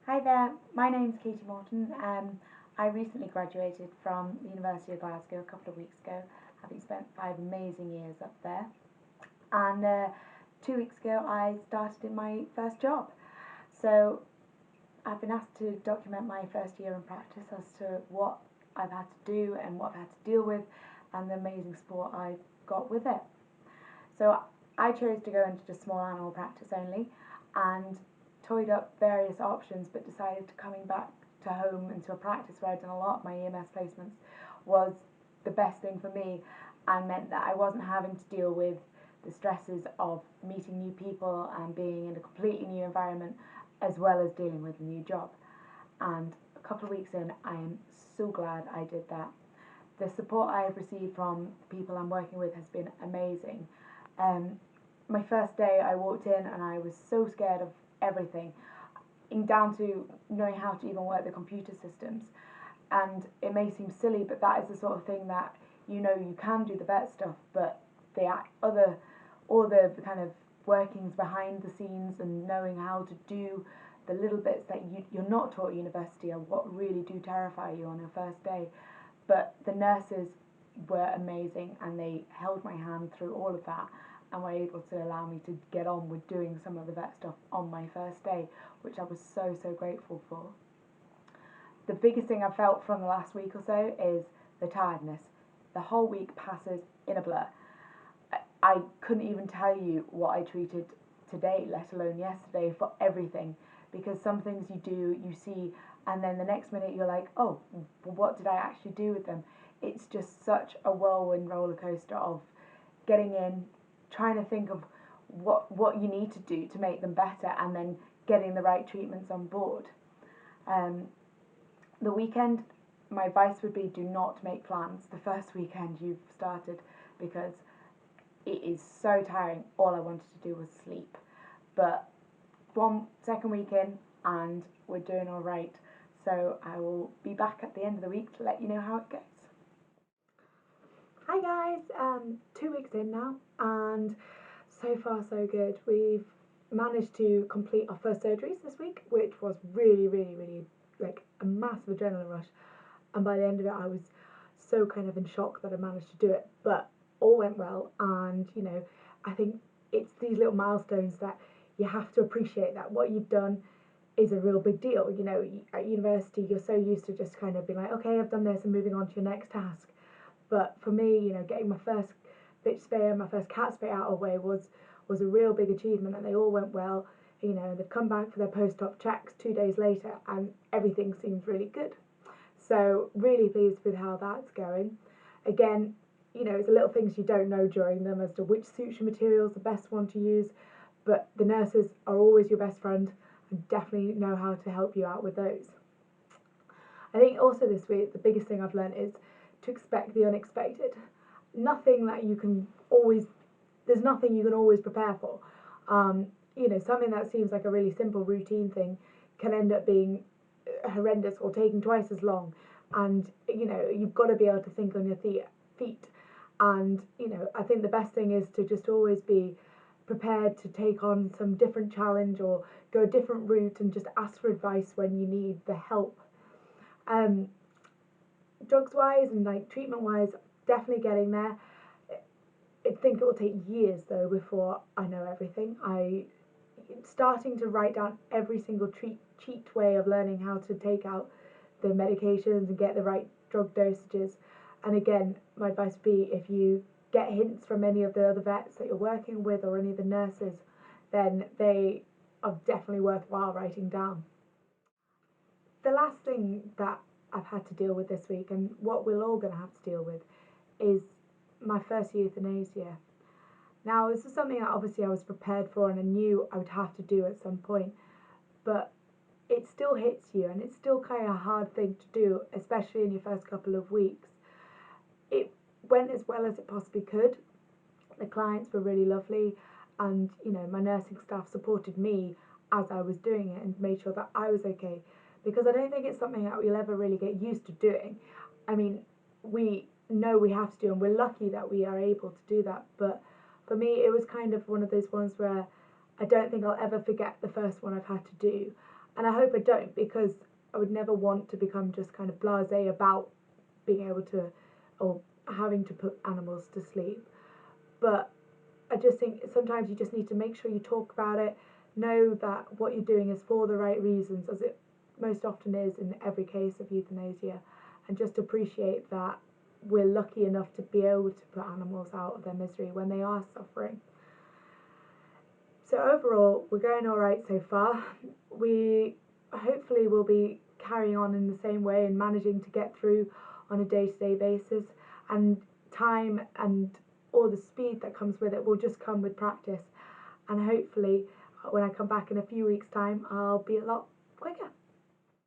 Hi there, my name's Katie Morton. I recently graduated from the University of Glasgow a couple of weeks ago, having spent 5 amazing years up there. And 2 weeks ago, I started in my first job. So I've been asked to document my first year in practice as to what I've had to do and what I've had to deal with, and the amazing support I got with it. So I chose to go into just small animal practice only, and toyed up various options, but decided to coming back to home into a practice where I'd done a lot of my EMS placements was the best thing for me, and meant that I wasn't having to deal with the stresses of meeting new people and being in a completely new environment, as well as dealing with a new job. And a couple of weeks in, I am so glad I did that. The support I have received from the people I'm working with has been amazing. Um, my first day, I walked in and I was so scared of everything, down to knowing how to even work the computer systems. And it may seem silly, but that is the sort of thing that you can do the vet stuff, but the other, all the kind of workings behind the scenes and knowing how to do the little bits that you're not taught at university are what really do terrify you on your first day. But the nurses were amazing, and they held my hand through all of that and were able to allow me to get on with doing some of the vet stuff on my first day, which I was so grateful for. The biggest thing I've felt from the last week or so is the tiredness. The whole week passes in a blur. I couldn't even tell you what I treated today, let alone yesterday, for everything, because some things you do, you see, and then the next minute you're like, oh, what did I actually do with them? It's just such a whirlwind roller coaster of getting in, trying to think of what you need to do to make them better, and then getting the right treatments on board. Um, the weekend, my advice would be do not make plans the first weekend you've started, because it is so tiring. All I wanted to do was sleep. But one second week in, and we're doing all right. So I will be back at the end of the week to let you know how it goes. Hi guys, 2 weeks in now, and so far so good. We've managed to complete our first surgeries this week, which was really like a massive adrenaline rush. And by the end of it, I was so kind of in shock that I managed to do it, but all went well. And I think it's these little milestones that you have to appreciate, that what you've done is a real big deal. At university, you're so used to just kind of being like, okay, I've done this and moving on to your next task. But for me, getting my first bitch spay and my first cat spay out of the way was a real big achievement, and they all went well. They've come back for their post-op checks 2 days later, and everything seems really good. So really pleased with how that's going. Again, it's the little things you don't know during them as to which suture material is the best one to use, but the nurses are always your best friend and definitely know how to help you out with those. I think also this week the biggest thing I've learned is to expect the unexpected. Nothing that you can always There's nothing you can always prepare for. Something that seems like a really simple routine thing can end up being horrendous or taking twice as long. And you've got to be able to think on your feet. And I think the best thing is to just always be prepared to take on some different challenge or go a different route, and just ask for advice when you need the help. Um, Drugs wise and like treatment wise, definitely getting there. I think it will take years though before I know everything. I starting to write down every single cheat way of learning how to take out the medications and get the right drug dosages. And again, my advice would be, if you get hints from any of the other vets that you're working with or any of the nurses, then they are definitely worthwhile writing down. The last thing that I've had to deal with this week, and what we're all going to have to deal with, is my first euthanasia. Now, this is something that obviously I was prepared for and I knew I would have to do at some point, but it still hits you, and it's still kind of a hard thing to do, especially in your first couple of weeks. It went as well as it possibly could. The clients were really lovely, and my nursing staff supported me as I was doing it and made sure that I was okay, because I don't think it's something that we'll ever really get used to doing. I mean, we know we have to do, and we're lucky that we are able to do that, but for me it was kind of one of those ones where I don't think I'll ever forget the first one I've had to do. And I hope I don't, because I would never want to become just kind of blasé about being able to, or having to put animals to sleep. But I just think sometimes you just need to make sure you talk about it, know that what you're doing is for the right reasons, as it most often is in every case of euthanasia, and just appreciate that we're lucky enough to be able to put animals out of their misery when they are suffering. So overall, we're going all right so far. We hopefully will be carrying on in the same way and managing to get through on a day-to-day basis, and time and all the speed that comes with it will just come with practice, and hopefully when I come back in a few weeks time I'll be a lot quicker.